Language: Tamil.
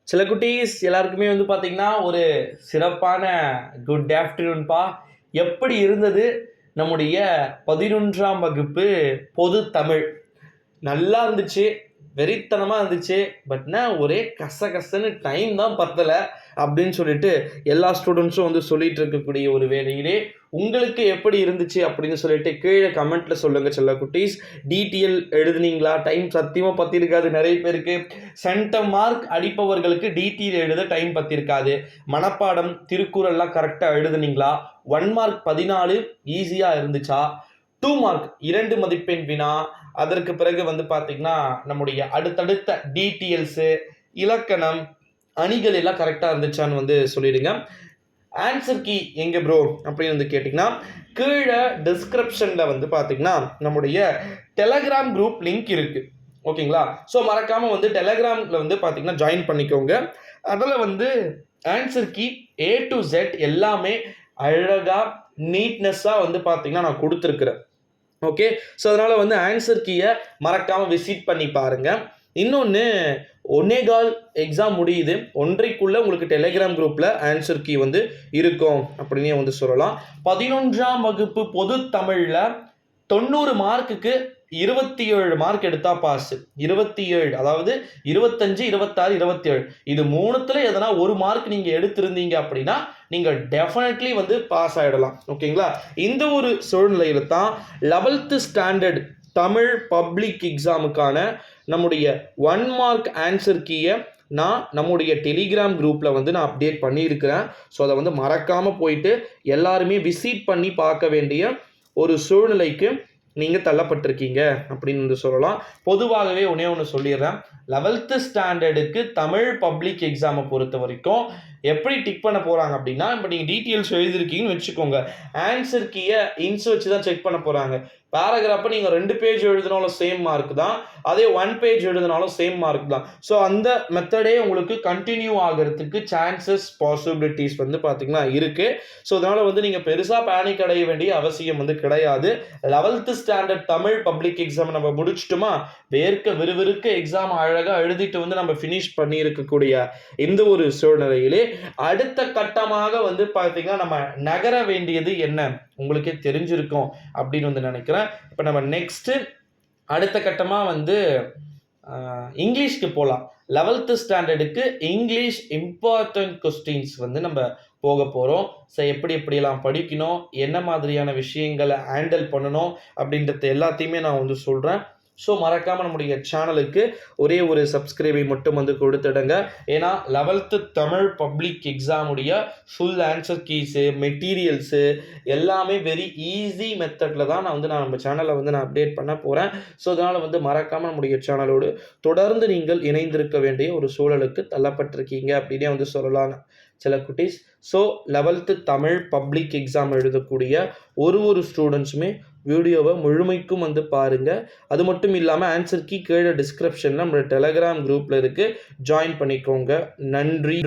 சில குட்டீஸ் எல்லாருக்குமே வந்து பார்த்தீங்கன்னா ஒரு சிறப்பான குட் ஆஃப்டர்நூன்பா. எப்படி இருந்தது நம்முடைய 11ஆம் வகுப்பு பொது தமிழ்? நல்லா இருந்துச்சு, வெறித்தனமாக இருந்துச்சு. பட்னா ஒரே கசன்னு டைம் தான் பத்தலை அப்படின்னு சொல்லிட்டு எல்லா ஸ்டூடெண்ட்ஸும் வந்து சொல்லிட்டு இருக்கக்கூடிய ஒரு வேலையிலே உங்களுக்கு எப்படி இருந்துச்சு அப்படின்னு சொல்லிட்டு கீழே கமெண்ட்ல சொல்லுங்க செல்ல குட்டீஸ். டிடிஎல் எழுதுனீங்களா? டைம் சத்தியமாக பற்றிருக்காது நிறைய பேருக்கு. சென்டம் மார்க் அடிப்பவர்களுக்கு டிடிஎல் எழுத டைம் பற்றிருக்காது. மனப்பாடம் திருக்குறள்லாம் கரெக்டாக எழுதுனீங்களா? 1 மார்க் 14 ஈஸியாக இருந்துச்சா? 2 மார்க் 2 மதிப்பெண் வினா. அதற்கு பிறகு வந்து பார்த்தீங்கன்னா நம்முடைய அடுத்தடுத்த டிடிஎல்ஸு, இலக்கணம், அணிகள் எல்லாம் கரெக்டாக இருந்துச்சான்னு வந்து சொல்லிடுங்க. ஆன்சர் கீ எங்கே ப்ரோ அப்படின்னு வந்து கேட்டிங்கன்னா கீழே டிஸ்கிரிப்ஷனில் வந்து பார்த்தீங்கன்னா நம்முடைய டெலகிராம் குரூப் லிங்க் இருக்குது. ஓகேங்களா? ஸோ மறக்காமல் வந்து டெலகிராமில் வந்து பார்த்தீங்கன்னா ஜாயின் பண்ணிக்கோங்க. அதில் வந்து answer key A to Z எல்லாமே அழகாக நீட்னஸாக வந்து பார்த்தீங்கன்னா நான் கொடுத்துருக்குறேன். ஓகே, ஸோ அதனால் வந்து ஆன்சர் கீயை மறக்காமல் விசிட் பண்ணி பாருங்கள். இன்னொன்று, 1.25 எக்ஸாம் முடியுது, 1:30 உங்களுக்கு டெலிகிராம் குரூப்பில் ஆன்சர் கீ வந்து இருக்கும் அப்படின்னே வந்து சொல்லலாம். 11ஆம் வகுப்பு பொது தமிழில் 90 மார்க்குக்கு 27 மார்க் எடுத்தா பாஸ். 27, அதாவது 25, 26, 27 இது மூணுத்துல எதனா ஒரு மார்க் நீங்க எடுத்திருந்தீங்க அப்படின்னா நீங்க டெஃபினெட்லி வந்து பாஸ் ஆயிடலாம். ஓகேங்களா? இந்த ஒரு சூழ்நிலையில தான் 11th ஸ்டாண்டர்ட் தமிழ் பப்ளிக் எக்ஸாமுக்கான நம்முடைய 1 மார்க் ஆன்சர் கீயை நான் நம்முடைய டெலிகிராம் குரூப்பில் வந்து நான் அப்டேட் பண்ணியிருக்கிறேன். ஸோ அதை வந்து மறக்காமல் போயிட்டு எல்லாருமே விசிட் பண்ணி பார்க்க வேண்டிய ஒரு சூழ்நிலைக்கு நீங்கள் தள்ளப்பட்டிருக்கீங்க அப்படின்னு வந்து சொல்லலாம். பொதுவாகவே ஒன்று சொல்லிடுறேன். 11th ஸ்டாண்டர்டுக்கு தமிழ் பப்ளிக் எக்ஸாமை பொறுத்த வரைக்கும் எப்படி டிக் பண்ண போகிறாங்க அப்படின்னா, இப்போ நீங்கள் டீட்டெயில்ஸ் எழுதிருக்கீங்கன்னு வச்சுக்கோங்க, ஆன்சர் கீயை இன்ஸ் வச்சு தான் செக் பண்ண போகிறாங்க. பேராகிராஃபை நீங்கள் 2 பேஜ் எழுதினாலும் சேம் மார்க் தான், அதே 1 பேஜ் எழுதினாலும் சேம் மார்க் தான். ஸோ அந்த மெத்தடே உங்களுக்கு கண்டினியூ ஆகிறதுக்கு சான்சஸ் பாசிபிலிட்டிஸ் வந்து பார்த்தீங்கன்னா இருக்குது. ஸோ அதனால் வந்து நீங்கள் பெருசாக பேனிக் அடைய வேண்டிய அவசியம் வந்து கிடையாது. 11th standard Tamil public exam நம்ம முடிச்சிட்டோமா, விறுவிறுக்க எக்ஸாம் அழகாக எழுதிட்டு வந்து நம்ம ஃபினிஷ் பண்ணி இருக்கக்கூடிய இந்த ஒரு சூழ்நிலையிலே அடுத்த கட்டமாக வந்து பார்த்தீங்கன்னா நம்ம நகர வேண்டியது என்ன உங்களுக்கே தெரிஞ்சிருக்கும் அப்படின்னு வந்து நினைக்கிறேன். இப்போ நம்ம நெக்ஸ்ட்டு அடுத்த கட்டமாக வந்து இங்கிலீஷ்க்கு போகலாம். 11th ஸ்டாண்டர்டுக்கு இங்கிலீஷ் இம்பார்ட்டன்ட் கொஸ்டின்ஸ் வந்து நம்ம போக போகிறோம். ஸோ எப்படியெல்லாம் படிக்கணும், என்ன மாதிரியான விஷயங்களை ஹேண்டில் பண்ணணும் அப்படின்றது எல்லாத்தையுமே நான் வந்து சொல்கிறேன். ஸோ மறக்காமல் நம்முடைய சேனலுக்கு ஒரே ஒரு சப்ஸ்கிரைபை மட்டும் வந்து கொடுத்துடுங்க. ஏன்னா 11th தமிழ் பப்ளிக் எக்ஸாமுடைய ஃபுல் ஆன்சர் கீஸு, மெட்டீரியல்ஸு எல்லாமே வெரி ஈஸி மெத்தடில் தான் நான் நம்ம சேனலை வந்து நான் அப்டேட் பண்ண போகிறேன். ஸோ அதனால் வந்து மறக்காமல் நம்முடைய சேனலோடு தொடர்ந்து நீங்கள் இணைந்திருக்க வேண்டிய ஒரு சூழலுக்கு தள்ளப்பட்டிருக்கீங்க அப்படின்னே வந்து சொல்லலாம் சில குட்டீஸ். So 11th Tamil public exam எழுதக்கூடிய ஒரு ஸ்டூடெண்ட்ஸுமே வீடியோவை முழுமைக்கும் வந்து பாருங்கள். அது மட்டும் இல்லாமல் ஆன்சர் கீ கீழே டிஸ்கிரிப்ஷனில் நம்மளோட டெலகிராம் குரூப்பில் இருக்குது, ஜாயின் பண்ணிக்கோங்க. நன்றி.